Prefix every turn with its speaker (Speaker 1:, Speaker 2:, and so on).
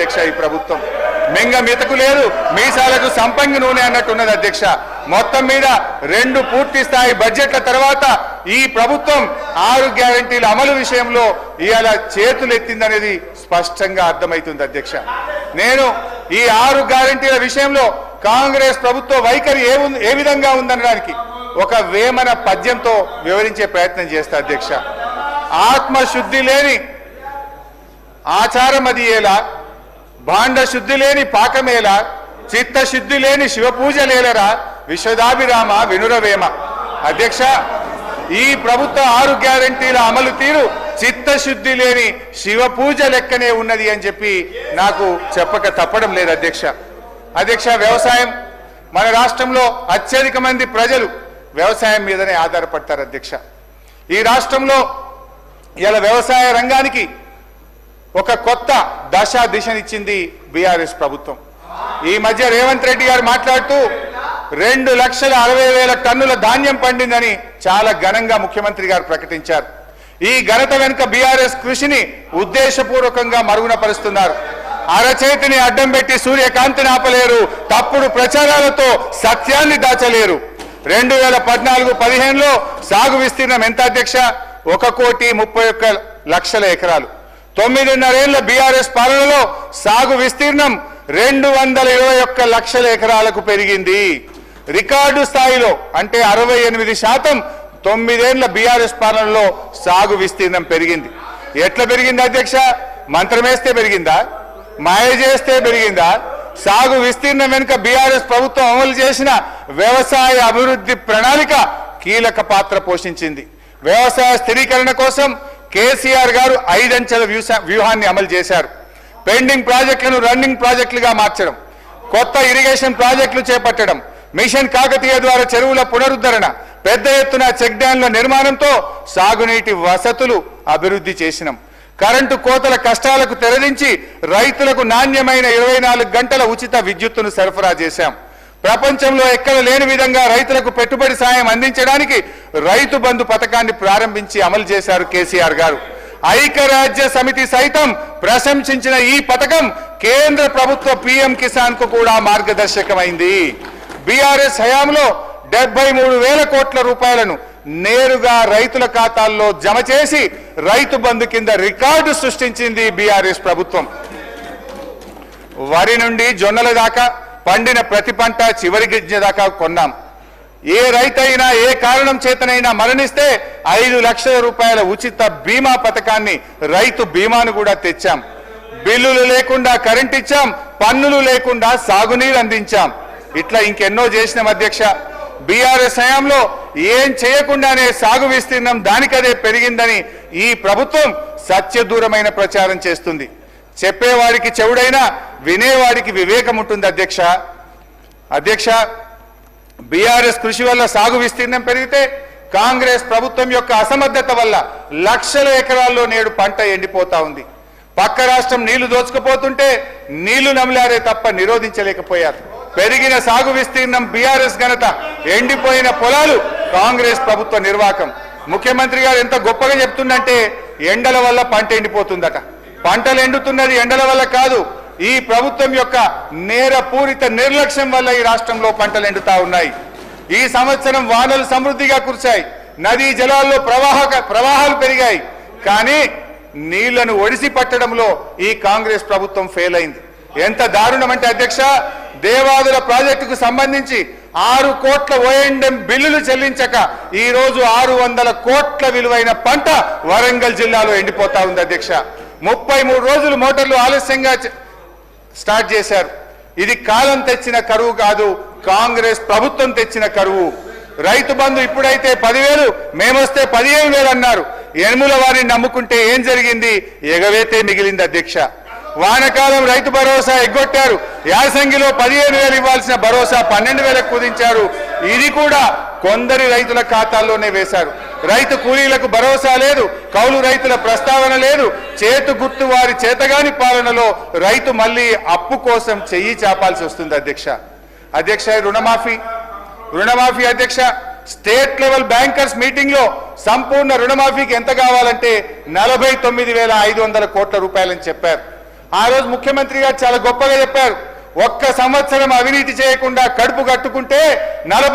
Speaker 1: అధ్యక్ష ఈ ప్రభుత్వం. మింగ మితకు లేదు, మీసాలకు సంపంగి నూనె అన్నట్టున్నది అధ్యక్ష. మొత్తం మీద 2 పూర్తి స్థాయి బడ్జెట్ల తర్వాత ఈ ప్రభుత్వం 6 గ్యారంటీల అమలు విషయంలో ఇవాళ చేతులెత్తిందనేది స్పష్టంగా అర్థమవుతుంది అధ్యక్ష. నేను ఈ 6 గ్యారంటీల విషయంలో కాంగ్రెస్ ప్రభుత్వ వైఖరి ఏ విధంగా ఉందనడానికి ఒక వేమన పద్యంతో వివరించే ప్రయత్నం చేస్తా అధ్యక్ష. ఆత్మశుద్ధి లేని ఆచారమదియేలా, భాండ శుద్ధి లేని పాకమేలా, చిత్తశుద్ధి లేని శివపూజలేలరా, విశ్వదాభిరామ వినురవేమ. అధ్యక్ష, ఈ ప్రభుత్వ 6 గ్యారంటీల అమలు తీరు చిత్తశుద్ధి లేని శివపూజ లెక్కనే ఉన్నది అని చెప్పి నాకు చెప్పక తప్పడం లేదు అధ్యక్ష. అధ్యక్ష, వ్యవసాయం మన రాష్ట్రంలో అత్యధిక మంది ప్రజలు వ్యవసాయం మీదనే ఆధారపడతారు అధ్యక్ష. ఈ రాష్ట్రంలో ఇలా వ్యవసాయ రంగానికి ఒక కొత్త దిశనిచ్చింది బీఆర్ఎస్ ప్రభుత్వం. ఈ మధ్య రేవంత్ రెడ్డి గారు మాట్లాడుతూ 2,60,000 టన్నుల ధాన్యం పండిందని చాలా ఘనంగా ముఖ్యమంత్రి గారు ప్రకటించారు. ఈ ఘనత వెనుక బీఆర్ఎస్ కృషిని ఉద్దేశపూర్వకంగా మరుగున పరుస్తున్నారు. అరచేతిని అడ్డం పెట్టి సూర్యకాంతిని ఆపలేరు, తప్పుడు ప్రచారాలతో సత్యాన్ని దాచలేరు. 2014-15లో సాగు విస్తీర్ణం ఎంత అధ్యక్ష? 1,31,00,000 ఎకరాలు. 9.5 ఏళ్ల బీఆర్ఎస్ పాలనలో సాగు విస్తీర్ణం 221 లక్షల ఎకరాలకు పెరిగింది. రికార్డు స్థాయిలో అంటే 68% 9 ఏళ్ల బీఆర్ఎస్ పాలనలో సాగు విస్తీర్ణం పెరిగింది. ఎట్లా పెరిగింది అధ్యక్ష? మంత్రమేస్తే పెరిగిందా? మాయ చేస్తే పెరిగిందా? సాగు విస్తీర్ణం వెనుక బీఆర్ఎస్ ప్రభుత్వం అమలు చేసిన వ్యవసాయ అభివృద్ధి ప్రణాళిక కీలక పాత్ర పోషించింది. వ్యవసాయ స్థిరీకరణ కోసం కేసీఆర్ గారు 5 అంచెల వ్యూహాన్ని అమలు చేశారు. పెండింగ్ ప్రాజెక్టులను రన్నింగ్ ప్రాజెక్టులుగా మార్చడం, కొత్త ఇరిగేషన్ ప్రాజెక్టులు చేపట్టడం, మిషన్ కాకతీయ ద్వారా చెరువుల పునరుద్ధరణ, పెద్ద ఎత్తున చెక్ డ్యాంల నిర్మాణంతో సాగునీటి వసతులు అభివృద్ధి చేసినాం. కరెంటు కోతల కష్టాలకు తెరదించి రైతులకు నాణ్యమైన 24 గంటల ఉచిత విద్యుత్తును సరఫరా చేశాం. ప్రపంచంలో ఎక్కడ లేని విధంగా రైతులకు పెట్టుబడి సాయం అందించడానికి రైతు బంధు పథకాన్ని ప్రారంభించి అమలు చేశారు కేసీఆర్ గారు. ఐక్యరాజ్య సమితి సైతం ప్రశంసించిన ఈ పథకం కేంద్ర ప్రభుత్వ పీఎం కిసాన్ కు కూడా మార్గదర్శకమైంది. బీఆర్ఎస్ హయాంలో 73,000 కోట్ల రూపాయలను నేరుగా రైతుల ఖాతాల్లో జమ చేసి రైతు బంధు కింద రికార్డు సృష్టించింది బీఆర్ఎస్ ప్రభుత్వం. వరి నుండి జొన్నల దాకా పండిన ప్రతి పంట చివరి గింజ దాకా కొన్నాం. ఏ రైతైనా ఏ కారణం చేతనైనా మరణిస్తే 5 లక్షల రూపాయల ఉచిత బీమా పథకాన్ని, రైతు బీమాను కూడా తెచ్చాం. బిల్లులు లేకుండా కరెంట్ ఇచ్చాం, పన్నులు లేకుండా సాగునీరు అందించాం. ఇట్లా ఇంకెన్నో చేసిన అధ్యక్ష. బీఆర్ఎస్ హయాంలో ఏం చేయకుండానే సాగు విస్తీర్ణం దానికదే పెరిగిందని ఈ ప్రభుత్వం సత్యదూరమైన ప్రచారం చేస్తుంది. చెప్పేవాడికి చెవుడైనా వినేవాడికి వివేకం ఉంటుంది అధ్యక్ష. అధ్యక్ష, బీఆర్ఎస్ కృషి వల్ల సాగు విస్తీర్ణం పెరిగితే కాంగ్రెస్ ప్రభుత్వం యొక్క అసమర్థత వల్ల లక్షల ఎకరాల్లో నేడు పంట ఎండిపోతా ఉంది. పక్క రాష్ట్రం నీళ్లు దోచుకుపోతుంటే నీళ్లు నమిలారే తప్ప నిరోధించలేకపోయారు. పెరిగిన సాగు విస్తీర్ణం బీఆర్ఎస్ ఘనత, ఎండిపోయిన పొలాలు కాంగ్రెస్ ప్రభుత్వ నిర్వాకం. ముఖ్యమంత్రి గారు ఎంత గొప్పగా చెప్తుందంటే ఎండల వల్ల పంట ఎండిపోతుందట. పంటలు ఎండుతున్నది ఎండల వల్ల కాదు, ఈ ప్రభుత్వం యొక్క నేరపూరిత నిర్లక్ష్యం వల్ల ఈ రాష్ట్రంలో పంటలు ఎండుతా ఉన్నాయి. ఈ సంవత్సరం వానలు సమృద్ధిగా కురిశాయి, నదీ జలాల్లో ప్రవాహాలు పెరిగాయి. కానీ నీళ్లను ఒడిసి పట్టడంలో ఈ కాంగ్రెస్ ప్రభుత్వం ఫెయిల్ అయింది. ఎంత దారుణం అంటే అధ్యక్ష, దేవాదుల ప్రాజెక్టుకు సంబంధించి 6 కోట్ల ఓఎండ్ఎం బిల్లులు చెల్లించక ఈ రోజు 600 కోట్ల విలువైన పంట వరంగల్ జిల్లాలో ఎండిపోతా ఉంది అధ్యక్ష. 33 రోజులు మోటార్లు ఆలస్యంగా స్టార్ట్ చేశారు. ఇది కాలం తెచ్చిన కరువు కాదు, కాంగ్రెస్ ప్రభుత్వం తెచ్చిన కరువు. రైతు బంధు ఇప్పుడైతే 10,000, మేమొస్తే 15,000 అన్నారు. ఎనుముల వారిని నమ్ముకుంటే ఏం జరిగింది? ఎగవేతే మిగిలింది అధ్యక్ష. వానకాలం రైతు భరోసా ఎగ్గొట్టారు. యాసంగిలో 15,000 ఇవ్వాల్సిన భరోసా 12,000 కుదించారు. ఇది కూడా కొందరి రైతుల ఖాతాల్లోనే వేశారు. రైతు కూలీలకు భరోసా లేదు, కౌలు రైతుల ప్రస్తావన లేదు. చేతు గుర్తు వారి చేతగాని పాలనలో రైతు మళ్ళీ అప్పు కోసం చెయ్యి చాపాల్సి వస్తుంది అధ్యక్ష. అధ్యక్ష, రుణమాఫీ అధ్యక్ష, స్టేట్ లెవెల్ బ్యాంకర్స్ మీటింగ్ లో సంపూర్ణ రుణమాఫీకి ఎంత కావాలంటే 49,500 కోట్ల రూపాయలని చెప్పారు. ఆ రోజు ముఖ్యమంత్రి గారు చాలా గొప్పగా చెప్పారు, ఒక్క సంవత్సరం అవినీతి చేయకుండా కడుపు కట్టుకుంటే 40